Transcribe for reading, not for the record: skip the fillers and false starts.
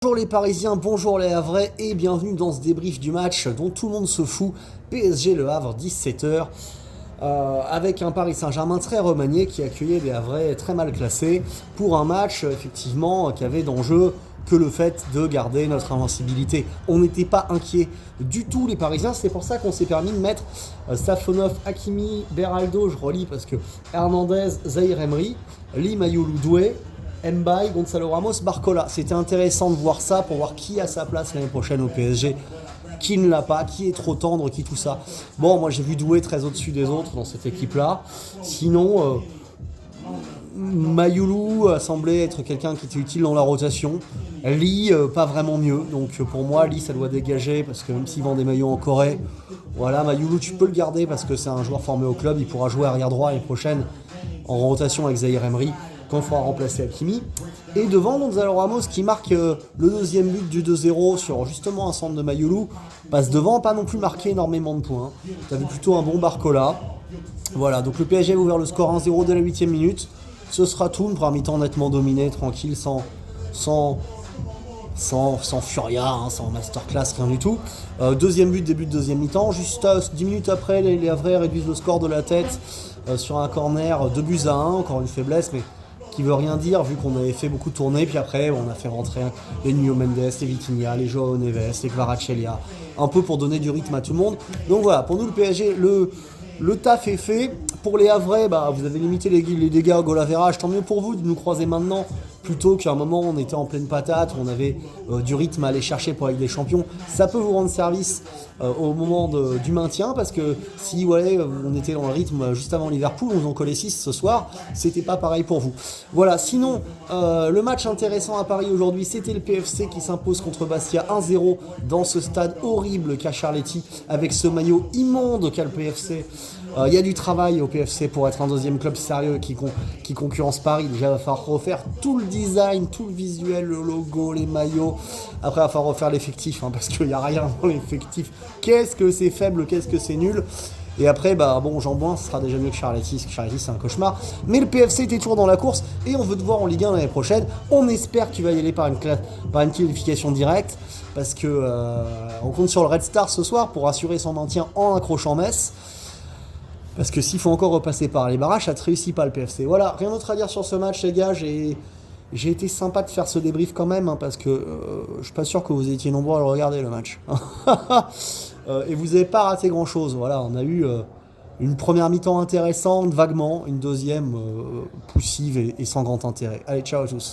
Bonjour les Parisiens, bonjour les Havrais et bienvenue dans ce débrief du match dont tout le monde se fout, PSG Le Havre 17h, avec un Paris Saint-Germain très remanié qui accueillait les Havrais très mal classés pour un match effectivement qui avait d'enjeu que le fait de garder notre invincibilité. On n'était pas inquiets du tout les Parisiens, c'est pour ça qu'on s'est permis de mettre Safonov, Hakimi, Beraldo, je relis parce que Hernandez, Zahir Emery, Lee Mayoulou Doué, Mbaye, Gonzalo Ramos, Barcola. C'était intéressant de voir ça pour voir qui a sa place l'année prochaine au PSG, qui ne l'a pas, qui est trop tendre, qui tout ça. Bon, moi j'ai vu Doué très au-dessus des autres dans cette équipe-là. Sinon, Mayoulou a semblé être quelqu'un qui était utile dans la rotation. Lee, pas vraiment mieux. Donc pour moi, Lee, ça doit dégager parce que même s'il vend des maillots en Corée, voilà, Mayoulou, tu peux le garder parce que c'est un joueur formé au club. Il pourra jouer arrière droit l'année prochaine en rotation avec Zahir Emery, quand il faudra remplacer Hakimi. Et devant, Gonzalo Ramos qui marque le deuxième but du 2-0 sur justement un centre de Mayoulou, passe devant, pas non plus marqué énormément de points. Tu avais plutôt un bon Barcola. Voilà, donc le PSG a ouvert le score 1-0 dès la 8ème minute. Ce sera tout, une première mi-temps nettement dominée, tranquille, sans furia, sans masterclass, rien du tout. Deuxième but, début de deuxième mi-temps. Juste 10 minutes après, les Havrais réduisent le score de la tête sur un corner, 2-1, encore une faiblesse, mais qui veut rien dire vu qu'on avait fait beaucoup tourner. Puis après, on a fait rentrer les Nuno Mendes, les Vitinha, les Joao Neves, les Kvaratskhelia, un peu pour donner du rythme à tout le monde. Donc voilà, pour nous, le PSG, le taf est fait. Pour les Havrais, vous avez limité les dégâts au goal average. Tant mieux pour vous de nous croiser maintenant, plutôt qu'à un moment où on était en pleine patate, où on avait du rythme à aller chercher pour la Ligue des Champions. Ça peut vous rendre service au moment du maintien, parce que si on était dans le rythme juste avant Liverpool, on vous en collait 6 ce soir, c'était pas pareil pour vous. Voilà, sinon, le match intéressant à Paris aujourd'hui, c'était le PFC qui s'impose contre Bastia 1-0 dans ce stade horrible qu'a Charletti, avec ce maillot immonde qu'a le PFC. Il y a du travail au PFC pour être un deuxième club sérieux qui concurrence Paris. Déjà, il va falloir refaire tout le design, tout le visuel, le logo, les maillots. Après, il va falloir refaire l'effectif, parce qu'il n'y a rien dans l'effectif. Qu'est-ce que c'est faible, qu'est-ce que c'est nul. Et après, Jean-Bouin, ce sera déjà mieux que Charletti, parce que Charletti, c'est un cauchemar. Mais le PFC était toujours dans la course, et on veut te voir en Ligue 1 l'année prochaine. On espère qu'il va y aller par une qualification directe, parce que on compte sur le Red Star ce soir pour assurer son maintien en accrochant Metz. Parce que s'il faut encore repasser par les barrages, ça ne te réussit pas le PFC. Voilà, rien d'autre à dire sur ce match, les gars. J'ai été sympa de faire ce débrief quand même, parce que je suis pas sûr que vous étiez nombreux à le regarder, le match. Et vous n'avez pas raté grand-chose. Voilà, on a eu une première mi-temps intéressante, vaguement, une deuxième poussive et sans grand intérêt. Allez, ciao à tous.